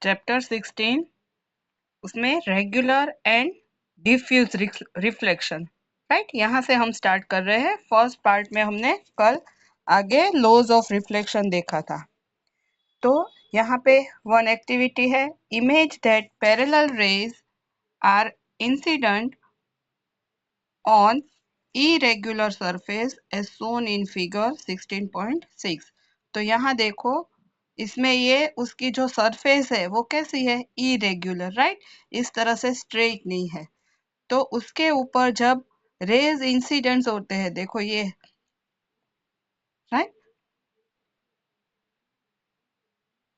Chapter 16 उसमें regular and diffuse reflection, right. यहाँ से हम स्टार्ट कर रहे हैं। फर्स्ट पार्ट में हमने कल आगे लॉज ऑफ रिफ्लेक्शन देखा था। तो यहाँ पे वन एक्टिविटी है, image that parallel rays are incident on irregular surface as shown in figure 16.6। तो यहाँ देखो, इसमें ये उसकी जो सरफेस है वो कैसी है, इरेग्युलर, राइट। इस तरह से स्ट्रेट नहीं है। तो उसके ऊपर जब रेज इंसिडेंट्स होते हैं, देखो ये, right.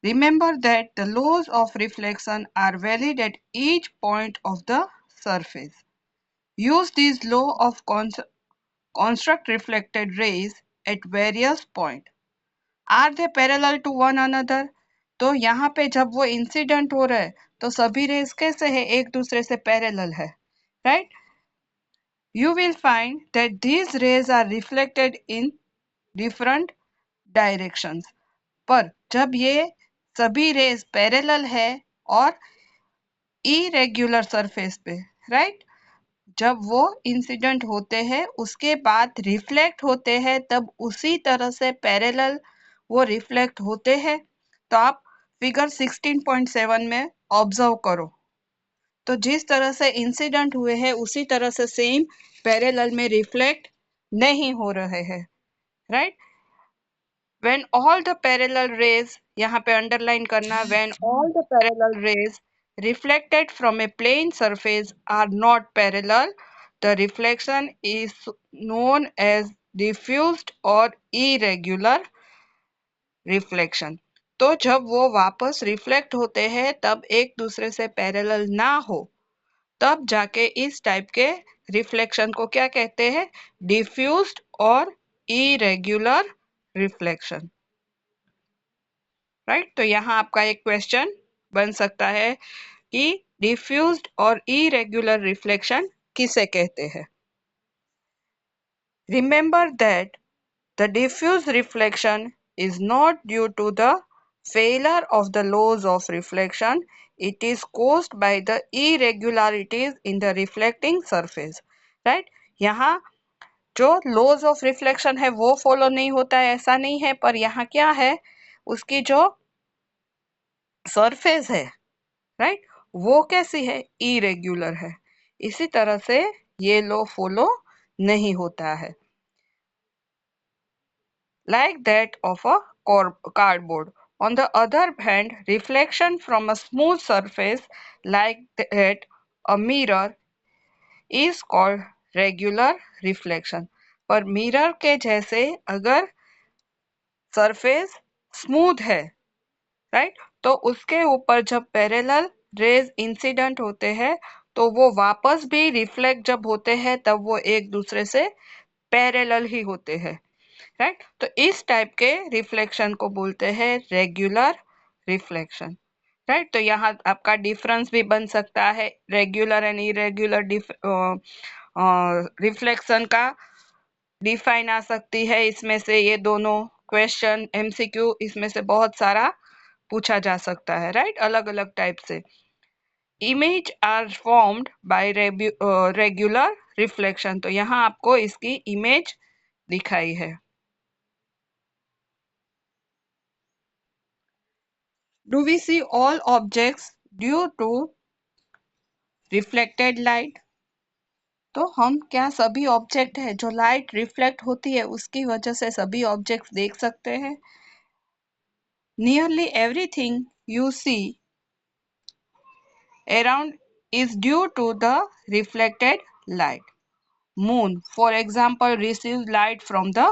Remember that the laws of reflection are valid at each point of the surface. Use this law of construct reflected rays at various points. Are they parallel to one another? तो यहाँ पे जब वो incident हो रहा है तो सभी रेज कैसे है, एक दूसरे से पैरेलल है, right. You will find that these rays are reflected in different directions. पर जब ये सभी रेज पैरेलल है और इरेग्युलर सरफेस पे, राइट, जब वो इंसिडेंट होते हैं उसके बाद रिफ्लेक्ट होते हैं, तब उसी तरह से पैरेलल वो रिफ्लेक्ट होते हैं। तो आप फिगर 16.7 में ऑब्जर्व करो, तो जिस तरह से इंसिडेंट हुए हैं उसी तरह से सेम पैरेलल में रिफ्लेक्ट नहीं हो रहे हैं, right. When all the parallel rays, यहाँ पे अंडरलाइन करना, when all the parallel rays reflected from a plane surface are not parallel, the reflection is known as diffused or irregular reflection. तो जब वो वापस रिफ्लेक्ट होते हैं तब एक दूसरे से पैरेलल ना हो, तब जाके इस टाइप के रिफ्लेक्शन को क्या कहते हैं, डिफ्यूज्ड और इरेग्युलर रिफ्लेक्शन, राइट। तो यहाँ आपका एक क्वेश्चन बन सकता है कि डिफ्यूज्ड और इरेग्युलर रिफ्लेक्शन किसे कहते हैं। Remember that the diffuse reflection is not due to the failure of the laws of reflection, it is caused by the irregularities in the reflecting surface, right। यहाँ जो laws of reflection है वो follow नहीं होता है ऐसा नहीं है, पर यहाँ क्या है, उसकी जो सरफेस है, राइट, वो कैसी है, इरेग्युलर है। इसी तरह से ये लॉ फॉलो नहीं होता है, like that of a cardboard. On the other hand, reflection from a smooth surface like that a mirror is called regular reflection. पर मिरर के जैसे अगर सरफेस स्मूथ है, राइट, तो उसके ऊपर जब पैरेलल रेज इंसिडेंट होते हैं तो वो वापस भी रिफ्लेक्ट जब होते हैं तब वो एक दूसरे से पैरेलल ही होते हैं, राइट। तो इस टाइप के रिफ्लेक्शन को बोलते हैं रेगुलर रिफ्लेक्शन, राइट। तो यहाँ आपका डिफरेंस भी बन सकता है, रेगुलर एंड इरेगुलर रिफ्लेक्शन का डिफाइन आ सकती है इसमें से। ये दोनों क्वेश्चन एमसीक्यू इसमें से बहुत सारा पूछा जा सकता है, राइट, अलग अलग टाइप से। Image are formed by regular reflection, तो यहाँ आपको इसकी इमेज दिखाई है। Do we see all objects due to reflected light? तो हम क्या सभी ऑब्जेक्ट है जो लाइट रिफ्लेक्ट होती है उसकी वजह से सभी ऑब्जेक्ट्स देख सकते हैं? Nearly everything you see around is due to the reflected light. Moon, for example, receives light from the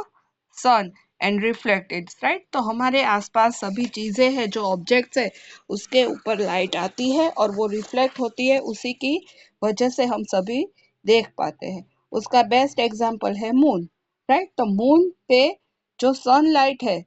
sun and reflect it, right? तो हमारे आसपास सभी चीजें हैं जो ऑब्जेक्ट्स है उसके ऊपर लाइट आती है और वो रिफ्लेक्ट होती है, उसी की वजह से हम सभी देख पाते हैं। उसका बेस्ट एग्जाम्पल है मून, राइट। तो मून पे जो सनलाइट है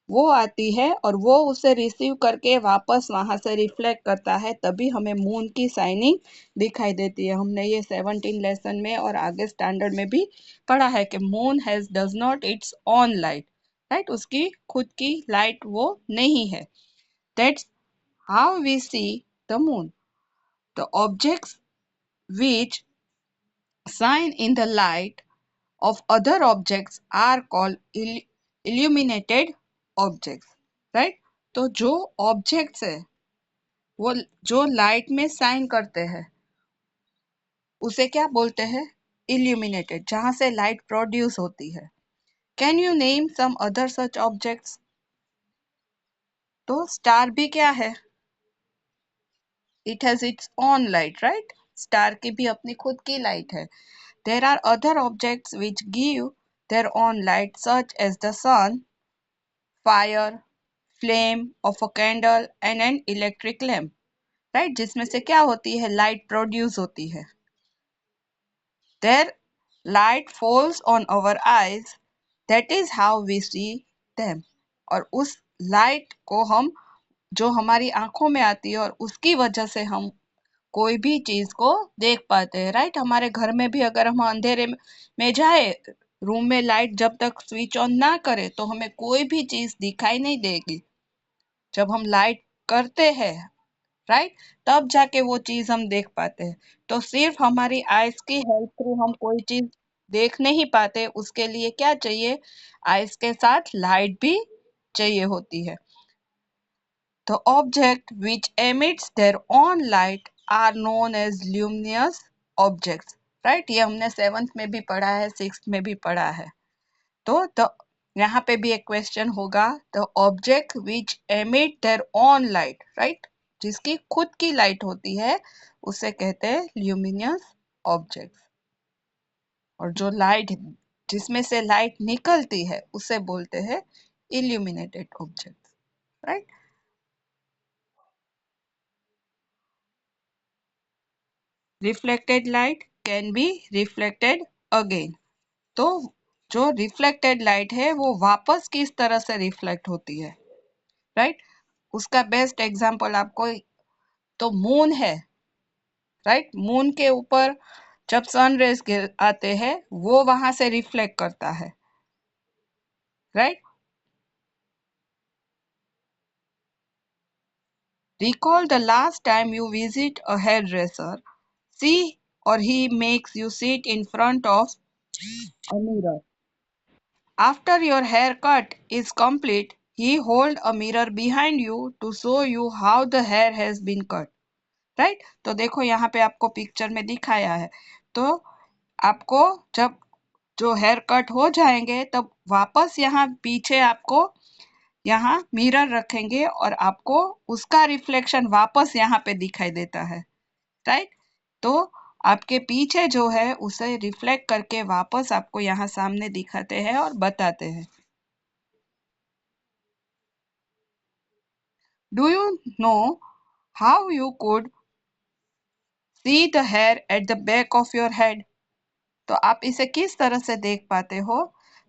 वो आती है और वो उसे रिसीव करके वापस वहां से रिफ्लेक्ट करता है, तभी हमें मून की शाइनिंग दिखाई देती है। हमने ये 17 लेसन में और आगे स्टैंडर्ड में भी पढ़ा है कि moon has does not it's on light, right, उसकी खुद की लाइट वो नहीं है। That's how we see the moon. The objects which shine in the light of other objects are called illuminated objects, right? तो जो objects है वो जो लाइट में शाइन करते हैं उसे क्या बोलते हैं? इल्यूमिनेटेड, जहां से लाइट प्रोड्यूस होती है। Can you name some other such objects? तो स्टार भी क्या है? It has its own light, right? Star की भी अपनी खुद की लाइट है। There are other objects which give their own light such as the sun, fire, flame of a candle and an electric lamp, right? जिसमें से क्या होती है? लाइट प्रोड्यूस होती है। Their light falls on our eyes, that is how we see them। और उस light को हम जो हमारी आंखों में आती है और उसकी वजह से हम कोई भी चीज को देख पाते हैं, राइट? हमारे घर में भी अगर हम अंधेरे में जाए, रूम में लाइट जब तक स्विच ऑन ना करे तो हमें कोई भी चीज दिखाई नहीं देगी। जब हम लाइट करते हैं, राइट, तब जाके वो चीज हम देख पाते हैं। तो सिर्फ हमारी आइज की हेल्प थ्रू हम कोई चीज देख नहीं पाते, उसके लिए क्या चाहिए? आइज के साथ लाइट भी चाहिए होती है। The object which emits their own light are known as luminous objects, right? ये हमने 7th में भी पढ़ा है, 6th में भी पढ़ा है। तो यहाँ पे भी एक क्वेश्चन होगा, the object which emit there own light, right? जिसकी खुद की लाइट होती है उसे कहते हैं ल्यूमिनियस ऑब्जेक्ट। और जो लाइट जिसमें से लाइट निकलती है उसे बोलते हैं illuminated object, right? Reflected light can be reflected again. तो जो रिफ्लेक्टेड लाइट है वो वापस किस तरह से रिफ्लेक्ट होती है, राइट? उसका बेस्ट एग्जांपल आपको तो मून है, राइट? मून के ऊपर जब सन रेज आते हैं वो वहां से रिफ्लेक्ट करता है, right? Recall the last time you visit a hairdresser. See or he makes you sit in front of a mirror. After your haircut is complete, he hold a mirror behind you to show you how the hair has been cut. Right? तो देखो यहाँ पे आपको picture में दिखाया है। तो आपको जब जो हेयर कट हो जाएंगे तब वापस यहाँ पीछे आपको यहाँ मिरर रखेंगे और आपको उसका रिफ्लेक्शन वापस यहाँ पे दिखाई देता है, राइट? तो आपके पीछे जो है उसे रिफ्लेक्ट करके वापस आपको यहाँ सामने दिखाते हैं और बताते हैं। Do you know how you could see the hair at the back of your head? तो आप इसे किस तरह से देख पाते हो?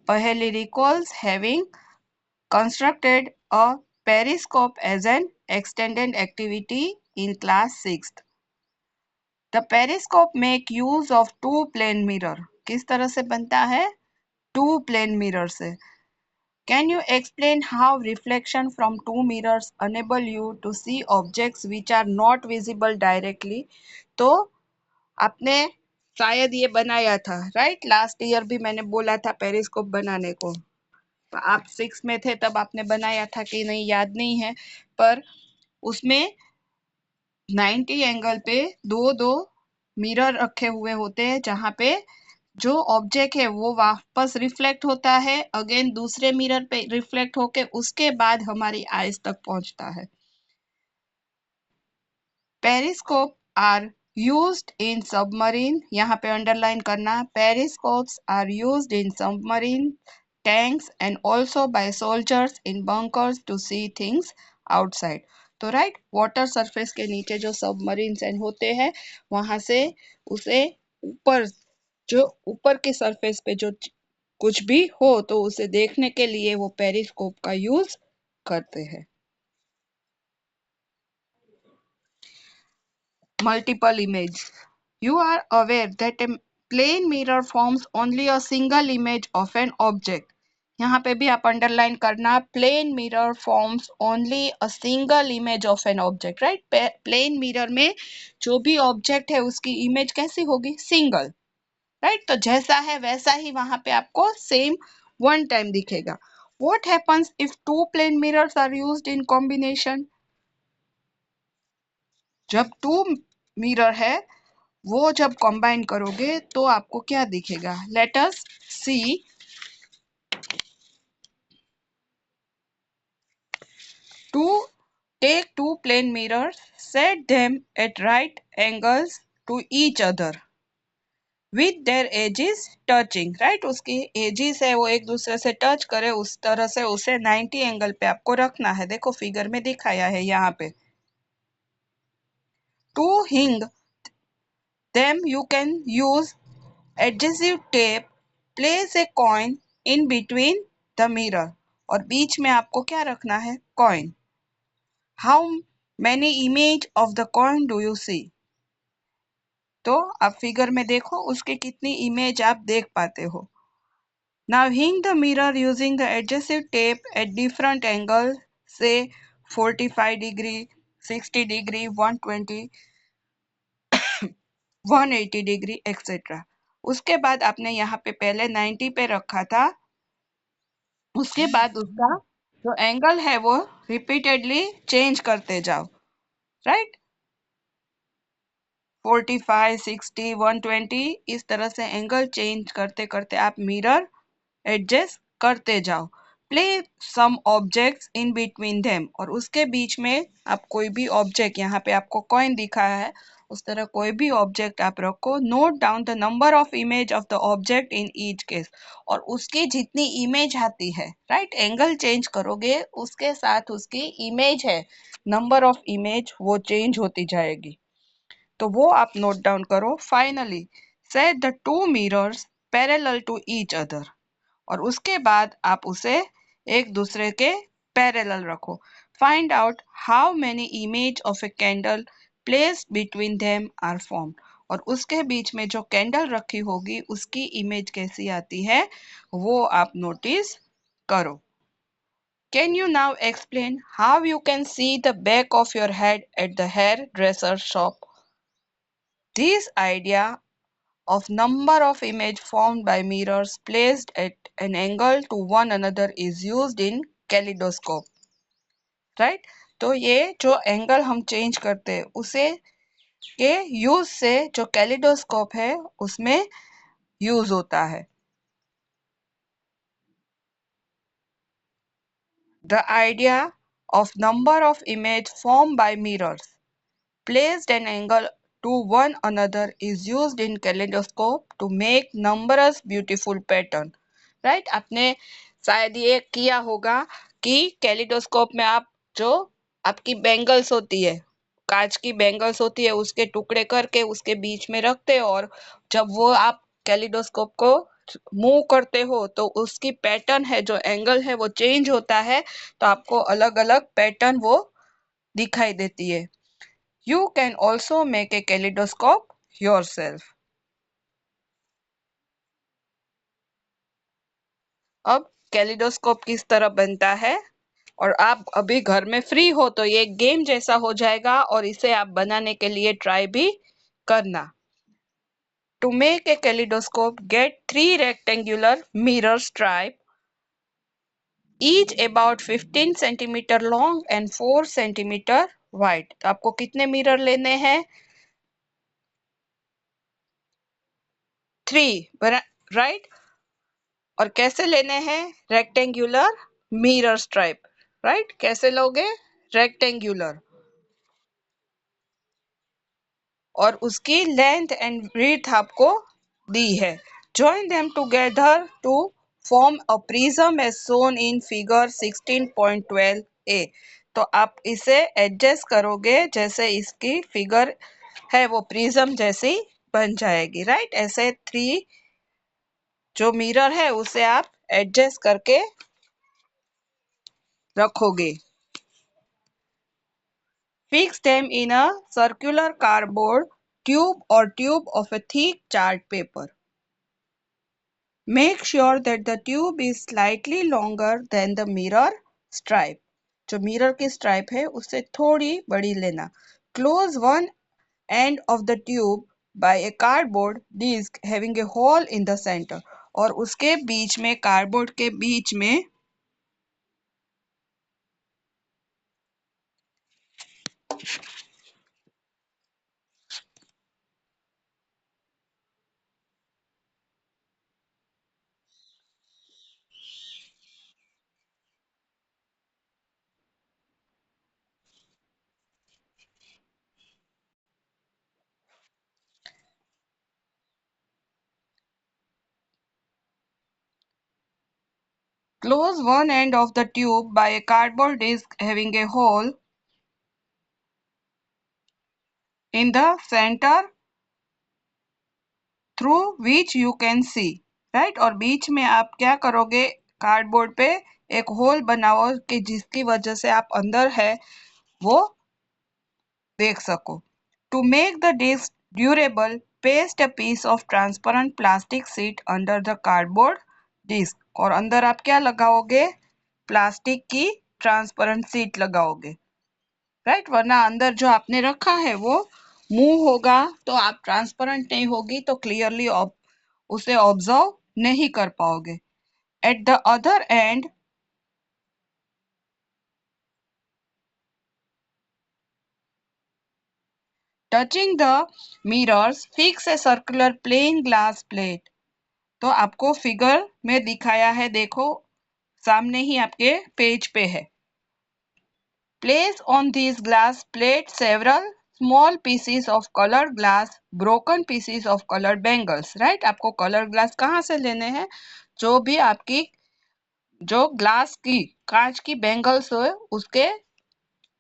पहली recalls having constructed a periscope as an extended activity in class 6th. The periscope make use of two plane mirror. किस तरह से बनता है? Two plane mirror से। Can you explain how reflection from two mirrors enable you to see objects which are not visible directly? तो आपने शायद ये बनाया था, राइट? लास्ट ईयर भी मैंने बोला था पेरिस्कोप बनाने को। आप 6 में थे तब आपने बनाया था कि नहीं याद नहीं है, पर उसमें 90 एंगल पे दो मिरर रखे हुए होते हैं जहां पे जो ऑब्जेक्ट है वो वापस रिफ्लेक्ट होता है, अगेन दूसरे मिरर पे रिफ्लेक्ट होके उसके बाद हमारी आईज तक पहुंचता है। Periscope are used in submarine, यहाँ पे अंडरलाइन करना, periscopes are used in submarine tanks and also by soldiers in bunkers to see things outside। तो राइट, वाटर सरफेस के नीचे जो सबमरीन होते हैं वहां से उसे ऊपर जो ऊपर के सरफेस पे जो कुछ भी हो तो उसे देखने के लिए वो पेरिस्कोप का यूज करते हैं। Multiple image. You are aware that a plane mirror forms only a single image of an object। यहाँ पे भी आप अंडरलाइन करना, plane mirror forms only a single image of an object, right. Plane mirror में जो भी object है उसकी इमेज कैसी होगी, सिंगल, राइट। तो जैसा है वैसा ही वहां पे आपको सेम वन टाइम दिखेगा। What happens if two plane mirrors are used in combination? जब टू मिरर है वो जब कंबाइन करोगे तो आपको क्या दिखेगा, let us see. To take two plane mirrors, set them at right angles to each other with their edges touching, right। उसकी एजिस है वो एक दूसरे से टच करे, उस तरह से उसे 90 एंगल पे आपको रखना है। देखो फिगर में दिखाया है यहाँ पे। टू हिंग them you can use adhesive tape, place a coin in between the mirror, और बीच में आपको क्या रखना है, coin। How many image of the coin do you see? तो आप फिगर में देखो उसके कितनी इमेज आप देख पाते हो। Now hang the mirror using the adhesive tape at different angle, say 45 degree, 60 degree, 120, 180 degree etcetera. उसके बाद आपने यहाँ पे पहले 90 पे रखा था, उसके बाद उसका जो एंगल है वो रिपीटेडली चेंज करते जाओ, राइट। 45, 60, 120 इस तरह से एंगल चेंज करते करते आप मिरर एडजस्ट करते जाओ। Place some objects in between them, और उसके बीच में आप कोई भी ऑब्जेक्ट, यहाँ पे आपको कॉइन दिखा है उस तरह कोई भी ऑब्जेक्ट आप रखो। Note down the number of image of the object in each case, और उसकी जितनी इमेज आती है, राइट। एंगल चेंज करोगे उसके साथ उसकी इमेज है, नंबर ऑफ इमेज वो चेंज होती जाएगी, तो वो आप नोट डाउन करो। Finally set the two mirrors parallel to each other, और उसके बाद आप उसे एक दूसरे के पैरेलल रखो। Find out how many image of a candle placed between them are formed, और उसके बीच में जो कैंडल रखी होगी उसकी इमेज कैसी आती है वो आप नोटिस करो। Can you now explain how you can see the back of your head at the hairdresser shop? This idea of number of image formed by mirrors placed at an angle to one another is used in kaleidoscope, right। तो ये जो angle हम change करते हैं उसे के use से जो कैलिडोस्कोप है उसमें यूज होता है। The idea of number of image formed by mirrors placed an angle to one another is used in kaleidoscope to make numerous beautiful pattern, right. आपने शायद ये किया होगा कि कैलिडोस्कोप में आप जो आपकी बैंगल्स होती है, कांच की बैंगल्स होती है, उसके टुकड़े करके उसके बीच में रखते हो, और जब वो आप कैलिडोस्कोप को मूव करते हो तो उसकी पैटर्न है, जो एंगल है वो चेंज होता है, तो आपको अलग अलग पैटर्न वो दिखाई देती है। You can also make a kaleidoscope yourself. अब कैलिडोस्कोप किस तरह बनता है, और आप अभी घर में फ्री हो तो ये गेम जैसा हो जाएगा, और इसे आप बनाने के लिए ट्राई भी करना। To make a kaleidoscope, get 3 rectangular mirror stripe, each about 15 centimeter long and 4 centimeter wide. तो आपको कितने मिरर लेने हैं, 3, राइट। और कैसे लेने हैं, रेक्टेंगुलर मिरर स्ट्राइप, राइट। कैसे लोगे, रेक्टेंगुलर, और उसकी लेंथ एंड ब्रीथ आपको दी है। Join them together to form a prism as shown in figure 16.12 A. तो आप इसे एडजस्ट करोगे जैसे इसकी फिगर है वो प्रिज्म जैसी बन जाएगी, राइट। ऐसे 3 जो मिरर है उसे आप एडजस्ट करके रखोगे। Fix them in a circular cardboard tube or tube of a thick chart paper. Make sure that the tube is slightly longer than the mirror stripe. जो मिरर की स्ट्राइप है उससे थोड़ी बड़ी लेना. Close one end of the tube by a cardboard disc having a hole in the center. और उसके बीच में कार्डबोर्ड के बीच में close one end of the tube by a cardboard disc having a hole in the center through which you can see. Right. और बीच में आप क्या करोगे, कार्डबोर्ड पे एक होल बनाओ कि जिसकी वजह से आप अंदर है वो देख सको. To make the disc durable, paste a piece of transparent plastic sheet under the cardboard disc. और अंदर आप क्या लगाओगे, प्लास्टिक की ट्रांसपेरेंट शीट लगाओगे. राइट. वरना अंदर जो आपने रखा है वो मूव होगा तो आप ट्रांसपेरेंट नहीं होगी तो क्लियरली उसे ऑब्जर्व नहीं कर पाओगे. At the other end touching the mirrors fix a circular plane glass plate. तो आपको फिगर में दिखाया है, देखो सामने ही आपके पेज पे है. Place on this glass plate several small pieces of coloured glass, broken pieces of coloured bangles. Right. आपको कलर ग्लास कहाँ से लेने हैं, जो भी आपकी जो ग्लास की कांच की बैंगल्स हो उसके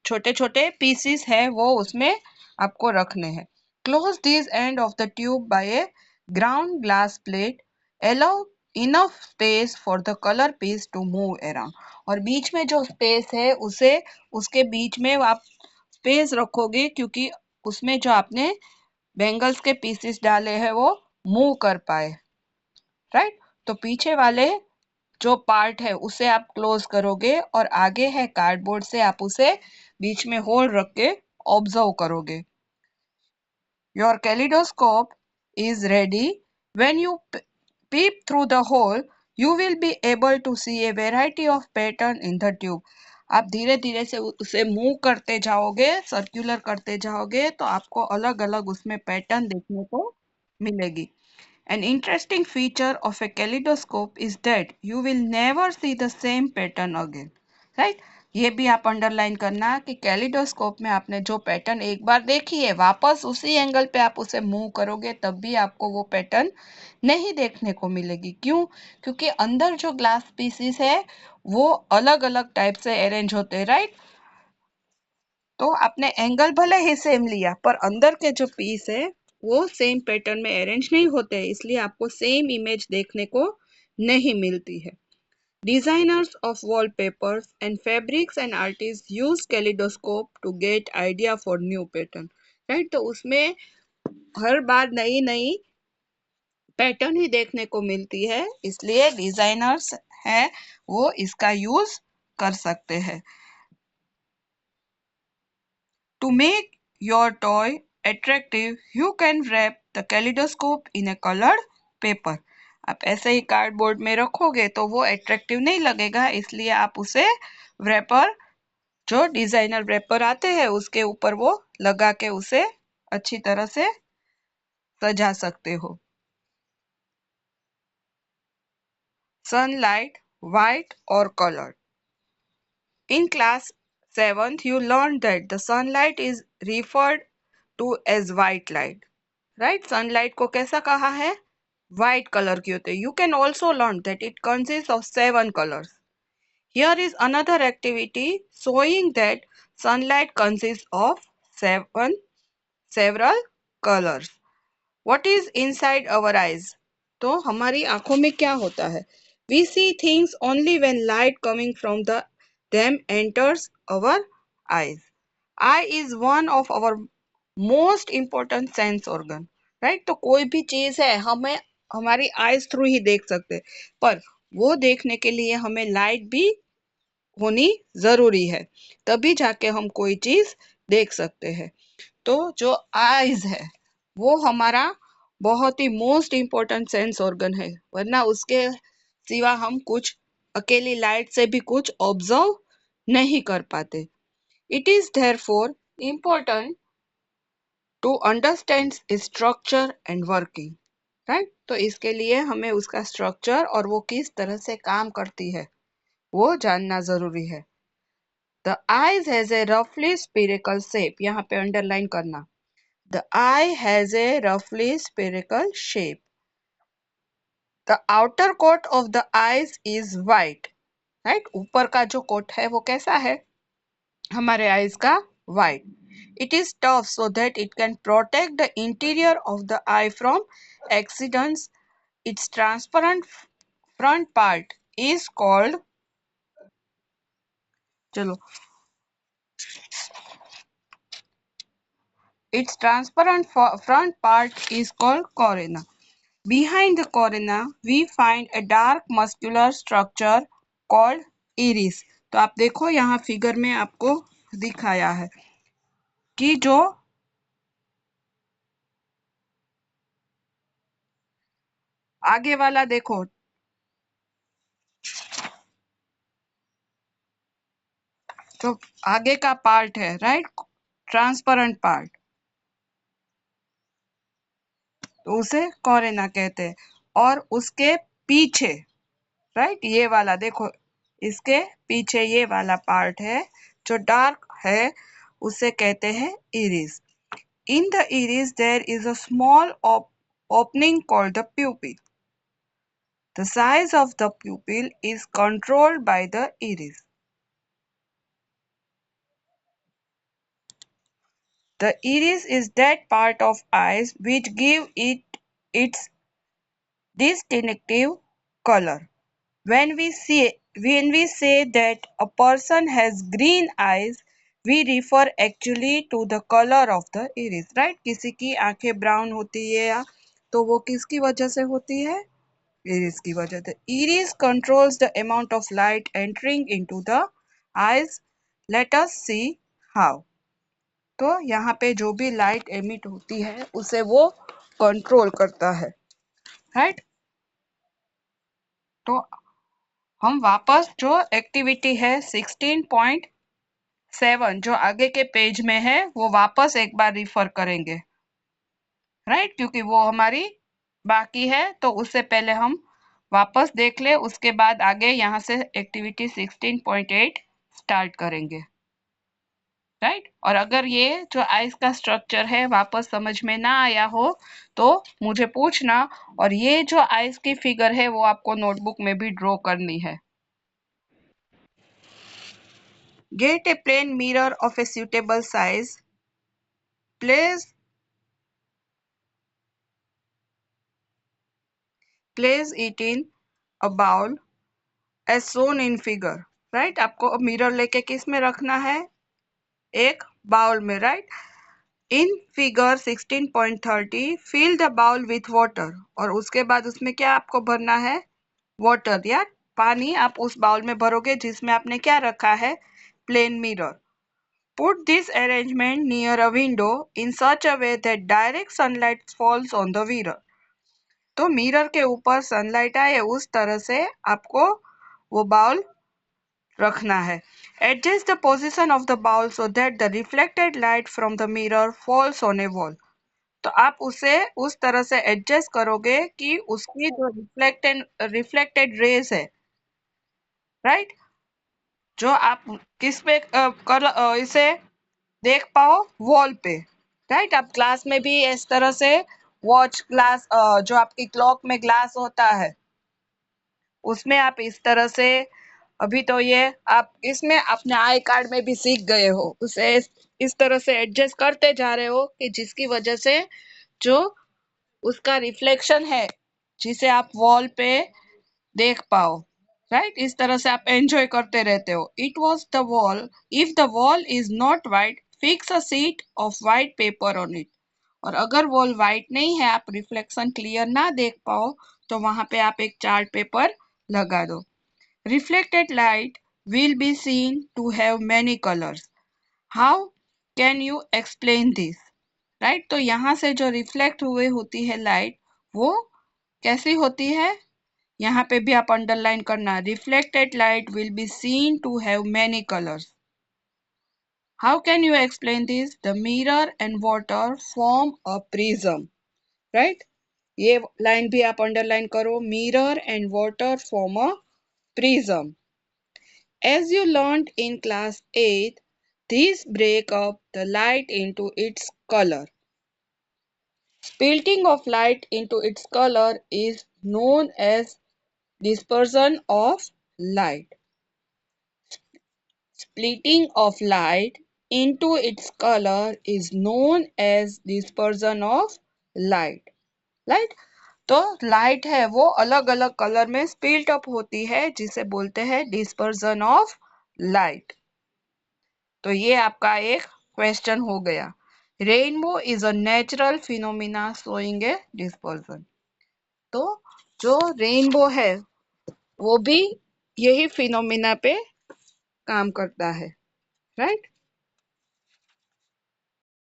छोटे छोटे पीसीस है वो उसमें आपको रखने हैं. Close this end of the tube by a ground glass plate, allow enough space for the colour pieces to move around. और बीच में जो स्पेस है उसे उसके बीच में आप स्पेस रखोगे क्योंकि उसमें जो आपने बैंगल्स के पीसेस डाले हैं वो मूव कर पाए. राइट. तो पीछे वाले जो पार्ट है उसे आप क्लोज करोगे और आगे है कार्डबोर्ड से आप उसे बीच में होल रख के ऑब्जर्व करोगे. Your kaleidoscope is ready. When you peep through the hole you will be able to see a variety of pattern in the tube. आप धीरे धीरे से उसे मूव करते जाओगे, सर्कुलर करते जाओगे तो आपको अलग अलग उसमें पैटर्न देखने को मिलेगी. An interesting feature of a kaleidoscope is that you will never see the same pattern again. Right? ये भी आप अंडरलाइन करना कि कैलिडोस्कोप में आपने जो पैटर्न एक बार देखी है वापस उसी एंगल पे आप उसे मूव करोगे तब भी आपको वो पैटर्न नहीं देखने को मिलेगी. क्यों? क्योंकि अंदर जो ग्लास पीसीस है वो अलग अलग टाइप से अरेंज होते हैं. राइट. तो आपने एंगल भले ही सेम लिया पर अंदर के जो पीस है वो सेम पैटर्न में अरेंज नहीं होते, इसलिए आपको सेम इमेज देखने को नहीं मिलती है. Designers of wallpapers and fabrics and artist use kaleidoscope to get idea for new pattern. Right. तो उसमें हर बार नई नई पैटर्न ही देखने को मिलती है, इसलिए डिजाइनर्स हैं वो इसका यूज कर सकते हैं. To make your toy attractive, you can wrap the kaleidoscope in a colored paper. आप ऐसे ही कार्डबोर्ड में रखोगे तो वो अट्रैक्टिव नहीं लगेगा, इसलिए आप उसे व्रैपर जो डिजाइनर व्रैपर आते हैं उसके ऊपर वो लगा के उसे अच्छी तरह से सजा सकते हो. Sunlight, white or colored. In class 7th, you learned that the sunlight is referred to as white light. Right. Sunlight को कैसा कहा है, व्हाइट कलर की होते. You can also learn that it consist of 7 colours. Here is another activity showing that sunlight consist of 7 several colours. What is inside our eyes. तो हमारी आंखों में क्या होता है, we see things only when light coming from the them enters our eyes. Eye is one of our most important sense organ. Right. तो कोई भी चीज है हमें हमारी आईज थ्रू ही देख सकते हैं, पर वो देखने के लिए हमें लाइट भी होनी जरूरी है, तभी जाके हम कोई चीज देख सकते हैं। तो जो आईज है वो हमारा बहुत ही मोस्ट इम्पोर्टेंट सेंस ऑर्गन है, वरना उसके सिवा हम कुछ अकेली लाइट से भी कुछ ऑब्जर्व नहीं कर पाते। It is therefore important to understand structure and working, right. तो इसके लिए हमें उसका स्ट्रक्चर और वो किस तरह से काम करती है वो जानना जरूरी है। द आईज हैज ए रफली स्फेरिकल शेप, यहाँ पे अंडरलाइन करना। द आई हैज ए रफली spherical shape. The outer coat of the eyes is white, right. ऊपर का जो कोट है वो कैसा है हमारे आईज का, white. It is tough so that it can protect the interior of the I from accidents. It's transparent front part is called, चलो, its transparent front part is called corona. Behind the corona we find a dark muscular structure called iris. तो आप देखो यहाँ figure में आपको दिखाया है कि जो आगे वाला देखो, जो आगे का पार्ट है, राइट, ट्रांसपेरेंट पार्ट, तो उसे कोरेना कहते हैं। और उसके पीछे, राइट, ये वाला देखो, इसके पीछे ये वाला पार्ट है जो डार्क है, उसे कहते हैं iris. In the iris there is a small opening called the pupil. The size of the pupil is controlled by the iris. The iris is that part of eyes which give it its distinctive color. When we say that a person has green eyes, we refer actually to the color of the iris, right? किसी की आंखें brown होती है तो वो किसकी वजह से होती है, iris की वजह से। Iris controls the amount of light entering into the eyes. Let us see how. तो यहाँ पे जो भी लाइट एमिट होती है उसे वो कंट्रोल करता है, राइट। तो हम वापस जो एक्टिविटी है 16.7 जो आगे के पेज में है वो वापस एक बार रिफर करेंगे, राइट, क्योंकि वो हमारी बाकी है, तो उससे पहले हम वापस देख ले, उसके बाद आगे यहाँ से एक्टिविटी 16.8 स्टार्ट करेंगे, राइट। और अगर ये जो आइस का स्ट्रक्चर है वापस समझ में ना आया हो तो मुझे पूछना, और ये जो आइस की फिगर है वो आपको नोटबुक में भी ड्रॉ करनी है। Get a plain mirror of a suitable size. Place it in a bowl as shown in figure. Right? आपको मिरर लेके किस में रखना है, एक बाउल में, right. In figure 16.30 fill the bowl with water, और उसके बाद उसमें क्या आपको भरना है, वाटर या पानी आप उस बाउल में भरोगे जिसमें आपने क्या रखा है, plane mirror. Put this arrangement near a window in such a way that direct sunlight falls on the mirror. तो मिरर के ऊपर सनलाइट आए उस तरह से आपको वो बाउल रखना है। Adjust the position of the bowl so that the reflected light from the mirror falls on a wall. तो आप उसे उस तरह से एडजस्ट करोगे कि उसकी जो रिफ्लेक्टेड रेज है, राइट, जो आप किस पे इसे देख पाओ, वॉल पे, राइट। आप क्लास में भी इस तरह से वॉच ग्लास, जो आपकी क्लॉक में ग्लास होता है उसमें आप इस तरह से, अभी तो ये आप इसमें अपने आई कार्ड में भी सीख गए हो, उसे इस तरह से एडजस्ट करते जा रहे हो कि जिसकी वजह से जो उसका रिफ्लेक्शन है जिसे आप वॉल पे देख पाओ, राइट। इस तरह से आप एंजॉय करते रहते हो। It was the wall, if the wall is not white, fix a sheet of white paper on it. और अगर वॉल वाइट नहीं है, आप रिफ्लेक्शन क्लियर ना देख पाओ, तो वहां पे आप एक चार्ट पेपर लगा दो। Reflected light will be seen to have many colors. How can you explain this? Right, तो यहाँ से जो रिफ्लेक्ट हुए होती है लाइट, वो कैसी होती है, यहाँ पे भी आप अंडरलाइन करना, reflected light will be seen to have many colours. How can you explain this? The mirror and water form a prism. Right, ये लाइन भी आप अंडरलाइन करो, mirror and water form a prism. As you learned in class 8, these break up the light into its color. Splitting of light into its color is known as dispersion of light. Splitting of light into its color is known as dispersion of light. Right? तो light है वो अलग अलग colour में split up होती है, जिसे बोलते हैं डिस्पर्जन ऑफ लाइट। तो ये आपका एक क्वेश्चन हो गया। Rainbow is a natural phenomena showing A dispersion. तो जो रेनबो है वो भी यही फिनोमिना पे काम करता है। राइट।